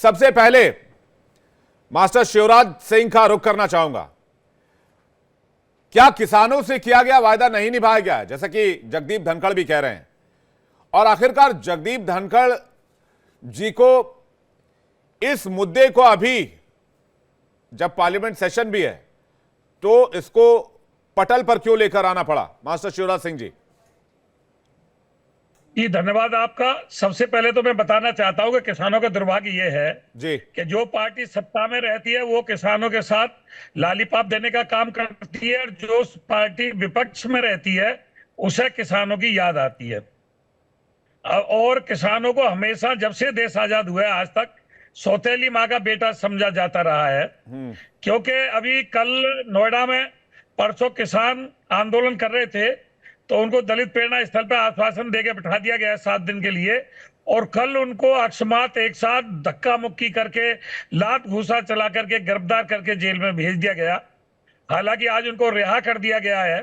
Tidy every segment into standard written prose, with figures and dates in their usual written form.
सबसे पहले मास्टर शिवराज सिंह का रुख करना चाहूंगा। क्या किसानों से किया गया वायदा नहीं निभाया गया है, जैसा कि जगदीप धनखड़ भी कह रहे हैं? और आखिरकार जगदीप धनखड़ जी को इस मुद्दे को अभी जब पार्लियामेंट सेशन भी है तो इसको पटल पर क्यों लेकर आना पड़ा, मास्टर शिवराज सिंह जी? जी धन्यवाद आपका। सबसे पहले तो मैं बताना चाहता हूं कि किसानों का दुर्भाग्य ये है जी कि जो पार्टी सत्ता में रहती है वो किसानों के साथ लालीपाप देने का काम करती है, और जो पार्टी विपक्ष में रहती है उसे किसानों की याद आती है। और किसानों को हमेशा जब से देश आजाद हुआ है आज तक सौतेली माँ का बेटा समझा जाता रहा है। क्योंकि अभी कल नोएडा में परसों किसान आंदोलन कर रहे थे तो उनको दलित प्रेरणा स्थल पर आश्वासन देकर बिठा दिया गया 7 दिन के लिए, और कल उनको अकस्मात एक साथ धक्का मुक्की करके लात घूसा चला करके गिरफ्तार करके जेल में भेज दिया गया। हालांकि आज उनको रिहा कर दिया गया है।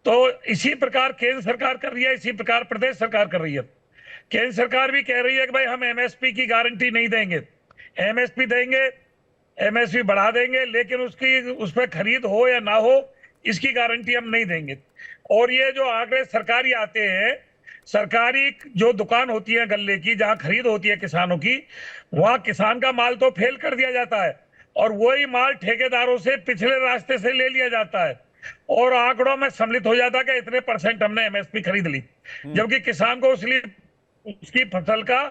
तो इसी प्रकार केंद्र सरकार कर रही है, इसी प्रकार प्रदेश सरकार कर रही है। केंद्र सरकार भी कह रही है कि भाई हम एमएसपी की गारंटी नहीं देंगे, एमएसपी देंगे, एमएसपी बढ़ा देंगे, लेकिन उस पर खरीद हो या ना हो इसकी गारंटी हम नहीं देंगे। और ये जो आंकड़े सरकारी आते हैं, सरकारी जो दुकान होती है गल्ले की, जहां खरीद होती है किसानों की, वहां किसान का माल तो फेल कर दिया जाता है और वही माल ठेकेदारों से पिछले रास्ते से ले लिया जाता है और आंकड़ों में सम्मिलित हो जाता है कि इतने % हमने एमएसपी खरीद ली, जबकि किसान को उसकी फसल का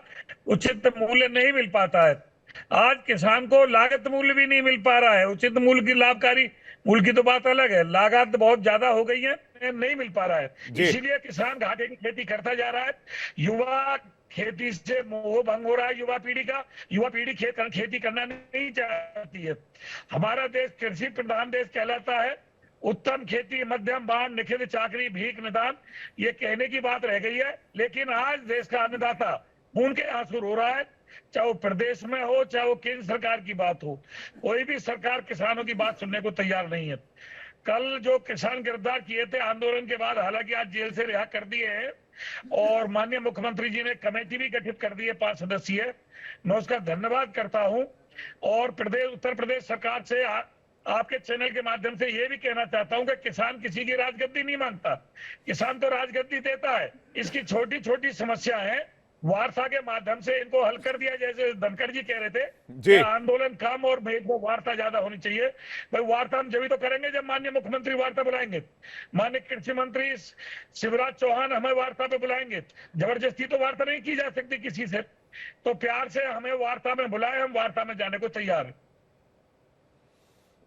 उचित मूल्य नहीं मिल पाता है। आज किसान को लागत मूल्य भी नहीं मिल पा रहा है। उचित मूल्य की लाभकारी मूल्य की तो बात अलग है, लागत बहुत ज्यादा हो गई है, नहीं मिल पा रहा है। इसीलिए किसान घाटे की खेती करता जा रहा है। युवा खेती से मोह भंग हो रहा है युवा पीढ़ी का। युवा पीढ़ी खेती करना नहीं चाहती है। हमारा देश कृषि प्रधान देश कहलाता है। उत्तम खेती, मध्यम बाण, निखिल चाकरी, भीख निदान, ये कहने की बात रह गई है। लेकिन आज देश का अन्नदाता खून के आंसू रो रहा है, चाहे वो प्रदेश में हो चाहे वो केंद्र सरकार की बात हो। कोई भी सरकार किसानों की बात सुनने को तैयार नहीं है। कल जो किसान गिरफ्तार किए थे आंदोलन के बाद, हालांकि आज जेल से रिहा कर दिए हैं, और माननीय मुख्यमंत्री जी ने कमेटी भी गठित कर दी है 5 सदस्यीय। मैं उसका धन्यवाद करता हूं। और उत्तर प्रदेश सरकार से आपके चैनल के माध्यम से ये भी कहना चाहता हूं कि किसान किसी की राजगद्दी नहीं मांगता, किसान तो राजगद्दी देता है। इसकी छोटी छोटी समस्या है, वार्ता के माध्यम से इनको हल कर दिया। जैसे धनखड़ जी कह रहे थे कि आंदोलन कम और वार्ता ज्यादा होनी चाहिए। भाई वार्ता हम जब तो करेंगे जब माननीय मुख्यमंत्री वार्ता बुलाएंगे, माननीय कृषि मंत्री शिवराज चौहान हमें वार्ता पे बुलाएंगे। जबरदस्ती तो वार्ता नहीं की जा सकती किसी से, तो प्यार से हमें वार्ता में बुलाए, हम वार्ता में जाने को तैयार है।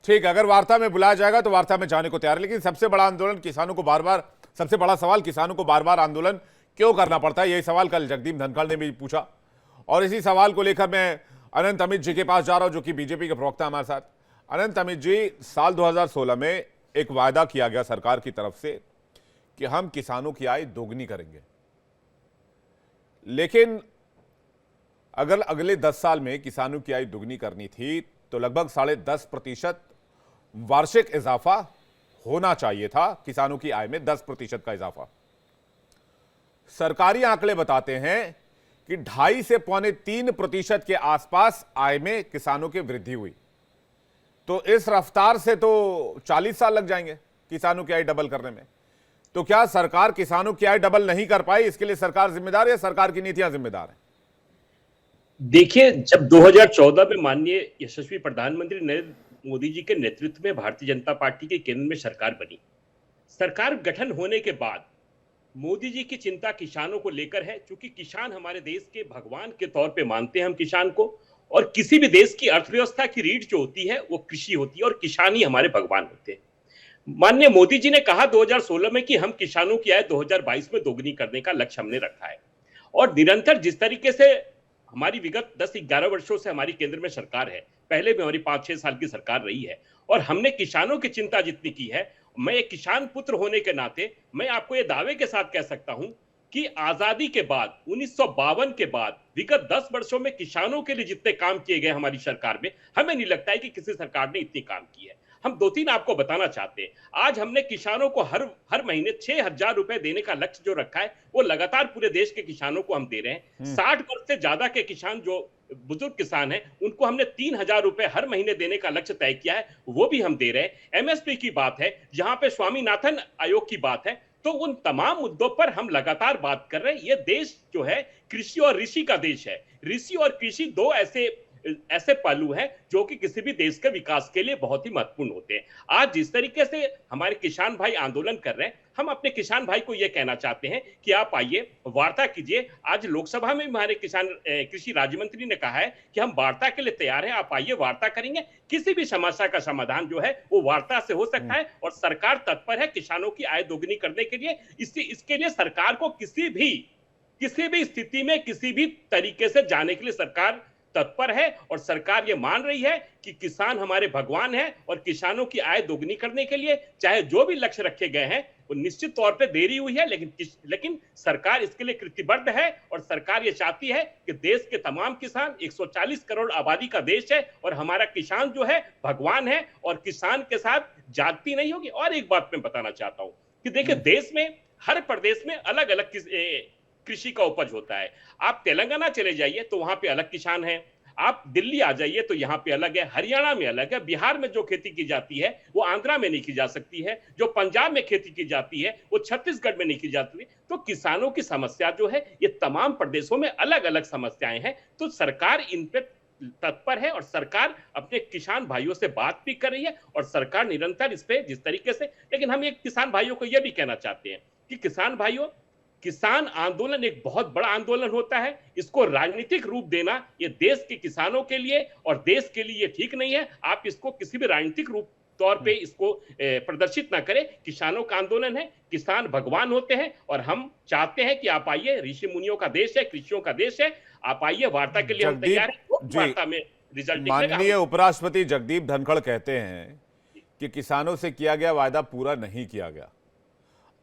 ठीक, अगर वार्ता में बुलाया जाएगा तो वार्ता में जाने को तैयार है। लेकिन सबसे बड़ा आंदोलन किसानों को बार बार, सबसे बड़ा सवाल किसानों को बार बार आंदोलन क्यों करना पड़ता है, यही सवाल कल जगदीप धनखड़ ने भी पूछा। और इसी सवाल को लेकर मैं अनंत अमित जी के पास जा रहा हूं, जो कि बीजेपी के प्रवक्ता हमारे साथ। अनंत अमित जी, साल 2016 में एक वायदा किया गया सरकार की तरफ से कि हम किसानों की आय दोगुनी करेंगे, लेकिन अगर अगले 10 साल में किसानों की आय दोगुनी करनी थी तो लगभग 10.5% वार्षिक इजाफा होना चाहिए था। किसानों की आय में 10% का इजाफा। सरकारी आंकड़े बताते हैं कि 2.5 से 3.25% के आसपास आय में किसानों की वृद्धि हुई। तो इस रफ्तार से तो 40 साल लग जाएंगे किसानों की आय डबल करने में। तो क्या सरकार किसानों की आय डबल नहीं कर पाई, इसके लिए सरकार जिम्मेदार है या सरकार की नीतियां जिम्मेदार है? देखिए, जब 2014 में माननीय यशस्वी प्रधानमंत्री नरेंद्र मोदी जी के नेतृत्व में भारतीय जनता पार्टी के केंद्र में सरकार बनी, सरकार गठन होने के बाद मोदी जी की चिंता किसानों को लेकर है। क्योंकि किसान हमारे देश के भगवान के तौर पे मानते हैं हम किसान को, और किसी भी देश की अर्थव्यवस्था की रीढ़ जो होती है वो कृषि होती है, और किसान ही हमारे भगवान होते हैं। माननीय मोदी जी ने कहा 2016 में कि हम किसानों की आय 2022 में दोगुनी करने का लक्ष्य हमने रखा है। और निरंतर जिस तरीके से हमारी विगत 10-11 वर्षों से हमारी केंद्र में सरकार है, पहले भी हमारी 5-6 साल की सरकार रही है, और हमने किसानों की चिंता जितनी की है, मैं एक किसान पुत्र होने के नाते मैं आपको ये दावे के साथ कह सकता हूं कि आजादी के बाद 1952 के बाद विगत 10 वर्षों में किसानों के लिए जितने काम किए गए हमारी सरकार में, हमें नहीं लगता है कि किसी सरकार ने इतनी काम की है। हम 2-3 आपको बताना चाहते हैं। आज हमने किसानों को हर हर महीने 6,000 रुपए देने का लक्ष्य जो रखा है, वो लगातार पूरे देश के किसानों को हम दे रहे हैं। 60 वर्ष से ज्यादा के किसान जो बुजुर्ग किसान हैं, उनको हमने 3,000 रुपए हर महीने देने का लक्ष्य तय किया है, वो भी हम दे रहे हैं। एमएसपी की बात है, जहां पे स्वामीनाथन आयोग की बात है, तो उन तमाम मुद्दों पर हम लगातार बात कर रहे हैं। ये देश जो है कृषि और ऋषि का देश है। ऋषि और कृषि दो ऐसे ऐसे पहलू हैं जो कि किसी भी देश के विकास के लिए बहुत ही महत्वपूर्ण होते हैं। आज जिस तरीके से हमारे किसान भाई आंदोलन कर रहे हैं, हम अपने किसान भाई को यह कहना चाहते हैं कि आप आइए, वार्ता कीजिए। आज लोकसभा में हमारे किसान कृषि राज्य मंत्री ने कहा है कि हम वार्ता के लिए तैयार हैं, आप आइए, वार्ता करेंगे। किसी भी समस्या का समाधान जो है वो वार्ता से हो सकता है और सरकार तत्पर है किसानों की आय दोगुनी करने के लिए। इसके लिए सरकार को किसी भी स्थिति में किसी भी तरीके से जाने के लिए सरकार तत्पर है और सरकार ये मान रही है कि किसान हमारे भगवान हैं और किसानों की आय दोगुनी करने के लिए चाहे जो भी लक्ष्य रखे गए हैं वो निश्चित तौर पे देरी हुई है, लेकिन सरकार इसके लिए कृतबद्ध है और सरकार ये चाहती है कि देश के तमाम किसान, 140 करोड़ आबादी का देश है और हमारा किसान जो है भगवान है और किसान के साथ जाति नहीं होगी। और एक बात मैं बताना चाहता हूं कि देखिए, देश में हर प्रदेश में अलग अलग कृषि का उपज होता है। आप तेलंगाना चले जाइए तो वहां पे अलग किसान हैं, आप दिल्ली आ जाइए तो यहाँ पे अलग है, हरियाणा में अलग है, बिहार में जो खेती की जाती है वो आंध्रा में नहीं की जा सकती है, जो पंजाब में खेती की जाती है वो छत्तीसगढ़ में नहीं की जाती है। तो किसानों की समस्या जो है ये तमाम प्रदेशों में अलग अलग समस्याएं हैं। तो सरकार इन पे तत्पर है और सरकार अपने किसान भाइयों से बात भी कर रही है और सरकार निरंतर इस पे जिस तरीके से, लेकिन हम एक किसान भाइयों को यह भी कहना चाहते हैं कि किसान भाइयों, किसान आंदोलन एक बहुत बड़ा आंदोलन होता है। इसको राजनीतिक रूप देना ये देश के किसानों के लिए और देश के लिए ठीक नहीं है। आप इसको किसी भी राजनीतिक रूप तौर पे इसको प्रदर्शित ना करें। किसानों का आंदोलन है, किसान भगवान होते हैं और हम चाहते हैं कि आप आइए, ऋषि मुनियों का देश है, कृषियों का देश है, आप आइए, वार्ता के लिए हम तैयार हैं। वार्ता में रिजल्ट माननीय उपराष्ट्रपति जगदीप धनखड़ कहते हैं कि किसानों से किया गया वायदा पूरा नहीं किया गया।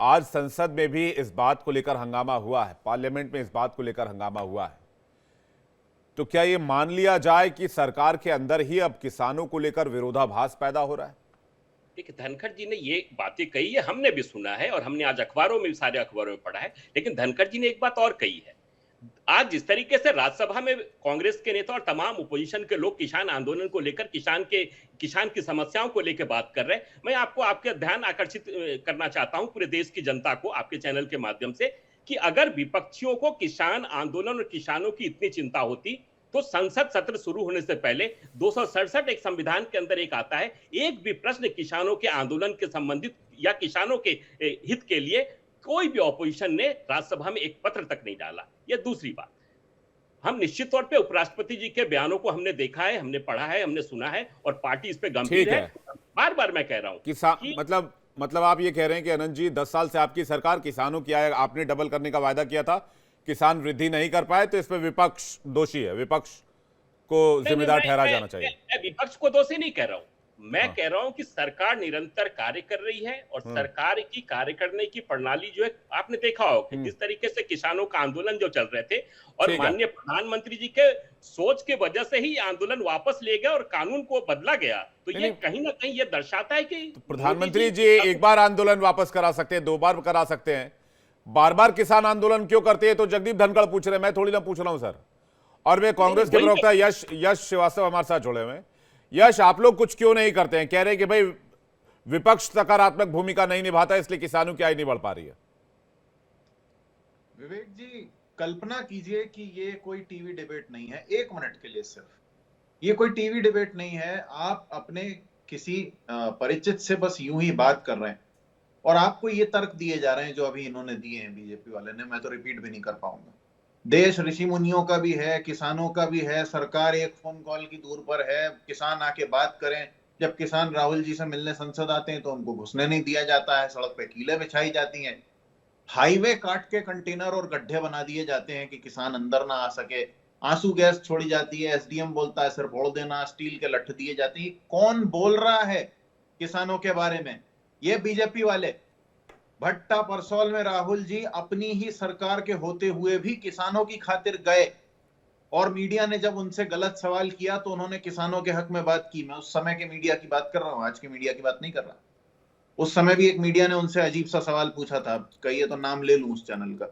आज संसद में भी इस बात को लेकर हंगामा हुआ है, पार्लियामेंट में इस बात को लेकर हंगामा हुआ है। तो क्या यह मान लिया जाए कि सरकार के अंदर ही अब किसानों को लेकर विरोधाभास पैदा हो रहा है? देखिए, धनखड़ जी ने ये बातें कही है, हमने भी सुना है और हमने आज अखबारों में, सारे अखबारों में पढ़ा है। लेकिन धनखड़ जी ने एक बात और कही है। आज जिस तरीके से राज्यसभा में कांग्रेस के नेता और तमाम ओपोजिशन के लोग किसान आंदोलन को लेकर, किसान की समस्याओं को लेकर बात कर रहे हैं, मैं आपको आपके ध्यान आकर्षित करना चाहता हूं, पूरे देश की जनता को, आपके चैनल के माध्यम से, कि अगर विपक्षियों को किसान आंदोलन और किसानों की इतनी चिंता होती तो संसद सत्र शुरू होने से पहले 267 एक संविधान के अंदर एक आता है, एक भी प्रश्न किसानों के आंदोलन के संबंधित या किसानों के हित के लिए कोई भी ऑपोजिशन ने राज्यसभा में एक पत्र तक नहीं डाला। यह दूसरी बात। हम निश्चित तौर पे उपराष्ट्रपति जी के बयानों को हमने देखा है, हमने पढ़ा है, हमने सुना है और पार्टी इस पे गंभीर है। बार बार मैं कह रहा हूं कि मतलब आप ये कह रहे हैं कि अनंत जी, 10 साल से आपकी सरकार किसानों की आय आपने डबल करने का वायदा किया था, किसान वृद्धि नहीं कर पाए, तो इस पे विपक्ष दोषी है, विपक्ष को जिम्मेदार ठहराया जाना चाहिए। मैं विपक्ष को दोषी नहीं कह रहा हूं, मैं कह रहा हूं कि सरकार निरंतर कार्य कर रही है और सरकार की कार्य करने की प्रणाली जो है, आपने देखा हो कि जिस तरीके से किसानों का आंदोलन जो चल रहे थे और माननीय प्रधानमंत्री जी के सोच के वजह से ही आंदोलन वापस ले गया और कानून को बदला गया। तो ये कहीं ना कहीं ये दर्शाता है कि प्रधानमंत्री जी एक बार आंदोलन वापस करा सकते हैं, 2 बार करा सकते हैं, बार बार किसान आंदोलन क्यों करते हैं? तो जगदीप धनखड़ पूछ रहे हैं, मैं थोड़ी ना पूछ रहा हूं सर। और वे कांग्रेस के प्रवक्ता यश श्रीवास्तव हमारे साथ जुड़े हुए हैं। यश, आप लोग कुछ क्यों नहीं करते हैं? कह रहे हैं कि भाई विपक्ष सकारात्मक भूमिका नहीं निभाता, इसलिए किसानों की आय नहीं बढ़ पा रही है। विवेक जी, कल्पना कीजिए कि ये कोई टीवी डिबेट नहीं है, 1 मिनट के लिए सिर्फ, ये कोई टीवी डिबेट नहीं है। आप अपने किसी परिचित से बस यूं ही बात कर रहे हैं और आपको ये तर्क दिए जा रहे हैं जो अभी इन्होंने दिए हैं बीजेपी वाले ने, मैं तो रिपीट भी नहीं कर पाऊंगा। देश ऋषि मुनियों का भी है, किसानों का भी है, सरकार एक फोन कॉल की दूर पर है, किसान आके बात करें। जब किसान राहुल जी से मिलने संसद आते हैं तो उनको घुसने नहीं दिया जाता है, सड़क पे कीलें बिछाई जाती हैं, हाईवे काट के कंटेनर और गड्ढे बना दिए जाते हैं कि किसान अंदर ना आ सके, आंसू गैस छोड़ी जाती है, एसडीएम बोलता है सिर फोड़ देना, स्टील के लठ दिए जाते हैं। कौन बोल रहा है किसानों के बारे में? ये बीजेपी वाले। भट्टा परसौल में राहुल जी अपनी ही सरकार के होते हुए भी किसानों की खातिर गए और मीडिया ने जब उनसे गलत सवाल किया तो उन्होंने किसानों के हक में बात की। मैं उस समय के मीडिया की बात कर रहा हूं, आज के मीडिया की बात नहीं कर रहा। उस समय भी एक मीडिया ने उनसे अजीब सा सवाल पूछा था, कहिए तो नाम ले लूं उस चैनल का।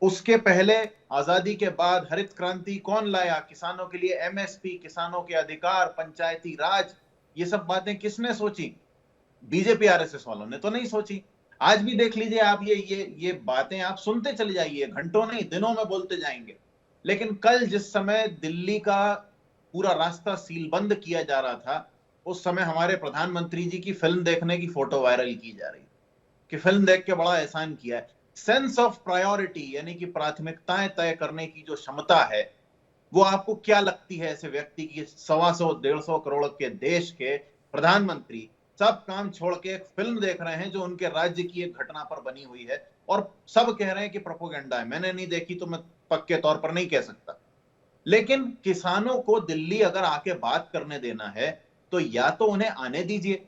उसके पहले आजादी के बाद हरित क्रांति कौन लाया, किसानों के लिए एमएसपी, किसानों के अधिकार, पंचायती राज, ये सब बातें किसने सोची? बीजेपी आरएसएस वालों ने तो नहीं सोची। आज भी देख लीजिए आप, ये बातें आप सुनते चले जाइए, घंटों नहीं दिनों में बोलते जाएंगे। लेकिन कल जिस समय दिल्ली का पूरा रास्ता सीलबंद किया जा रहा था, उस समय हमारे प्रधानमंत्री जी की फिल्म देखने की फोटो वायरल की जा रही कि फिल्म देख के बड़ा एहसान किया है। सेंस ऑफ प्रायोरिटी यानी कि प्राथमिकताएं तय करने की जो क्षमता है, वो आपको क्या लगती है ऐसे व्यक्ति की? 125-150 करोड़ के देश के प्रधानमंत्री सब काम छोड़ के एक फिल्म देख रहे हैं जो उनके राज्य की एक घटना पर बनी हुई है, और सब कह रहे हैं कि प्रोपेगेंडा है। मैंने नहीं देखी तो मैं पक्के तौर पर नहीं कह सकता, लेकिन किसानों को दिल्ली अगर आके बात करने देना है तो या तो उन्हें आने दीजिए,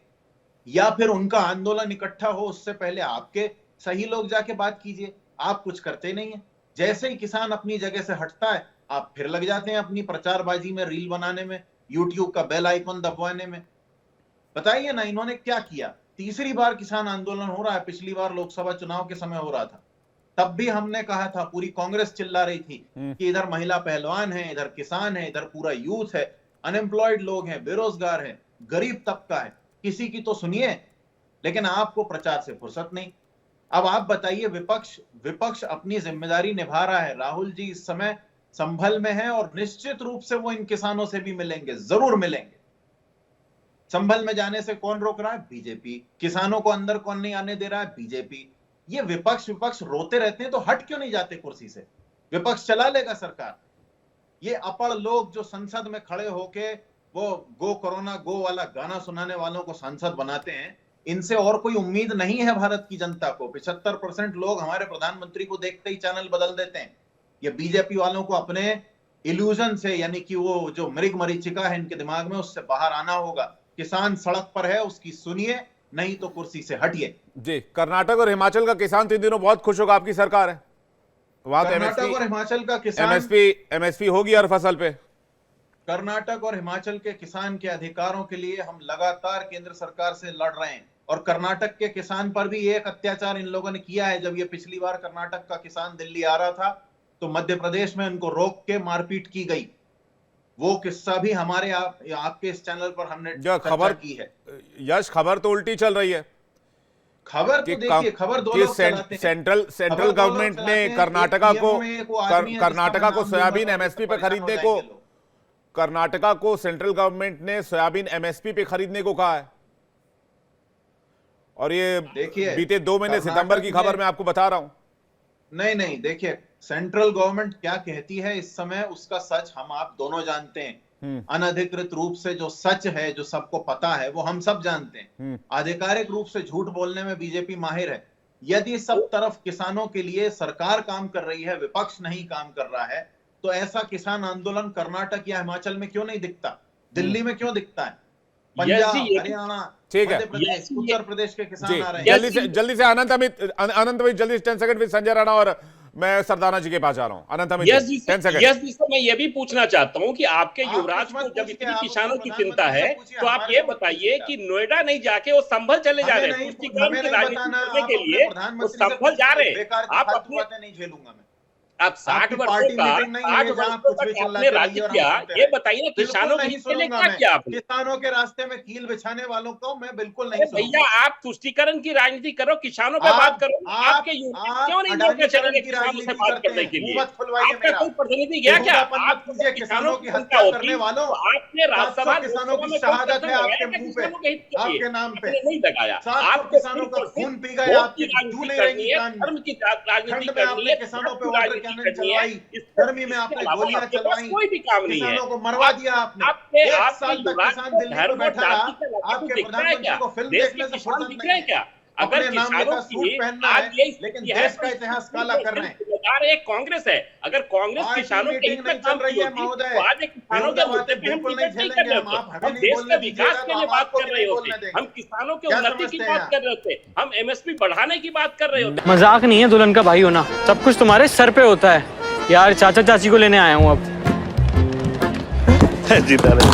या फिर उनका आंदोलन इकट्ठा हो उससे पहले आपके सही लोग जाके बात कीजिए। आप कुछ करते नहीं है। जैसे ही किसान अपनी जगह से हटता है, आप फिर लग जाते हैं अपनी प्रचारबाजी में, रील बनाने में, यूट्यूब का बेल आइकन दबवाने में। बताइए ना, इन्होंने क्या किया? तीसरी बार किसान आंदोलन हो रहा है, पिछली बार लोकसभा चुनाव के समय हो रहा था, तब भी हमने कहा था, पूरी कांग्रेस चिल्ला रही थी कि इधर महिला पहलवान है, इधर किसान है, इधर पूरा यूथ है, अनएम्प्लॉयड लोग हैं, बेरोजगार है, गरीब तबका है, किसी की तो सुनिए। लेकिन आपको प्रचार से फुर्सत नहीं। अब आप बताइए, विपक्ष अपनी जिम्मेदारी निभा रहा है। राहुल जी इस समय संभल में है और निश्चित रूप से वो इन किसानों से भी मिलेंगे, जरूर मिलेंगे। संभल में जाने से कौन रोक रहा है? बीजेपी। किसानों को अंदर कौन नहीं आने दे रहा है? बीजेपी। ये विपक्ष रोते रहते हैं तो हट क्यों नहीं जाते कुर्सी से? विपक्ष चला लेगा सरकार। ये अपड़ लोग जो संसद में खड़े होके वो गो कोरोना गो वाला गाना सुनाने वालों को सांसद बनाते हैं, इनसे और कोई उम्मीद नहीं है भारत की जनता को। 75% लोग हमारे प्रधानमंत्री को देखते ही चैनल बदल देते हैं। ये बीजेपी वालों को अपने इल्यूजन से, यानी कि वो जो मृग मरीचिका है इनके दिमाग में, उससे बाहर आना होगा। किसान सड़क पर है, उसकी सुनिए, नहीं तो कुर्सी से हटिए। जी, कर्नाटक और हिमाचल का किसान तो इन दिनों बहुत खुश होगा, आपकी सरकार है वहां। कर्नाटक और हिमाचल का किसान एमएसपी होगी हर फसल पे। कर्नाटक और हिमाचल के किसान के अधिकारों के लिए हम लगातार केंद्र सरकार से लड़ रहे हैं, और कर्नाटक के किसान पर भी एक अत्याचार इन लोगों ने किया है। जब ये पिछली बार कर्नाटक का किसान दिल्ली आ रहा था तो मध्य प्रदेश में उनको रोक के मारपीट की गई। वो किस्सा भी हमारे आपके इस चैनल पर हमने चर्चा की है। यश, खबर तो उल्टी चल रही है। खबर तो देखिए, खबर दो लोग चलाते हैं। सेंट्रल गवर्नमेंट ने कर्नाटका को सोयाबीन एमएसपी पे खरीदने को, कर्नाटका को सेंट्रल गवर्नमेंट ने सोयाबीन एमएसपी पे खरीदने को कहा है। और ये देखिए, बीते 2 महीने सितंबर की खबर मैं आपको बता रहा हूं। नहीं, देखिए, सेंट्रल गवर्नमेंट क्या कहती है इस समय, उसका सच हम आप दोनों जानते हैं। अनधिकृत रूप से जो सच है, जो सबको पता है, वो हम सब जानते हैं। आधिकारिक रूप से झूठ बोलने में बीजेपी माहिर है। यदि सब तरफ किसानों के लिए सरकार काम कर रही है, विपक्ष नहीं काम कर रहा है, तो ऐसा किसान आंदोलन कर्नाटक या हिमाचल में क्यों नहीं दिखता? दिल्ली में क्यों दिखता है? पंजाब, हरियाणा, मध्य प्रदेश, उत्तर प्रदेश के किसान आ रहे हैं। जल्दी से अनंत अमित जल्दी 10 सेकंड विद संजय राणा, और मैं सरदाना जी के पास जा रहा हूं। अनंत अमित 10 सेकंड। यस जी, मैं ये भी पूछना चाहता हूं कि आपके युवराज को जब इतनी किसानों की चिंता है तो आप ये बताइए कि नोएडा नहीं जाके वो संभल चले जा रहे हैं तुष्टीकरण की राजनीति करने के लिए, वो संभल जा रहे हैं। आप अपनी नहीं झेलूंगा मैं। आप 60 वर्षों का आपने राज्य किया, ये बताइए ना किसानों के हित के लिए क्या किया आपने? किसानों के रास्ते में कील बिछाने वालों को मैं बिल्कुल नहीं सुनूंगा। भैया, आप तुष्टीकरण की राजनीति करो, किसानों पे बात करो। आपके युवा क्यों नहीं लेकर चलेंगे किसानों से बात करने के लिए? आपका कोई प्रतिनिधि गया क्या? आप किसानों की हत्या करने वालों, आपने राज्यसभा किसानों की शहादत है आपके मुंह पे, आपके नाम पे नहीं लगाया। आप किसानों का खून पी गए, आपकी धूल नहीं रहेगी। धर्म की राजनीति करनी है, किसानों पे ऑर्डर चलवाई, गर्मी में आपने गोलियां चलवाई, कोई भी काम नहीं है। किसानों को मरवा दिया आपने। 1 साल तक किसान दिल्ली में बैठा रहा, आपके प्रधानमंत्री को फिल्म देखने से फुर्सत नहीं है क्या? अगर किसानों का सूट पहनना है, लेकिन देश का इतिहास काला कर रहे हैं। एक कांग्रेस है, अगर कांग्रेस किसानों के हित में काम रही है महोदय, आज किसानों के मुद्दे पे हम डिबेट नहीं कर रहे होते, हम देश के विकास के लिए बात कर रहे होते, हम किसानों के उन्नति की बात कर रहे होते, हम एमएसपी बढ़ाने की बात कर रहे होते। मजाक नहीं है दुल्हन का भाई होना, सब कुछ तुम्हारे सर पे होता है यार। चाचा चाची को लेने आया हूँ अब। जीता रहे।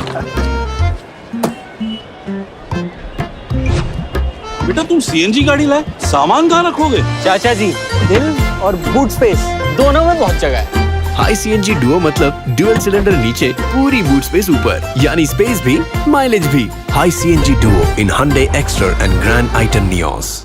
बेटा तुम सीएनजी गाड़ी लाए, सामान कहाँ रखोगे? चाचा जी, दिल और बूट स्पेस दोनों में बहुत जगह है। हाई सीएनजी डुओ मतलब ड्यूअल सिलेंडर नीचे, पूरी बूट स्पेस ऊपर, यानी स्पेस भी माइलेज भी। High CNG Duo in Hyundai Exter and Grand i10 Nios।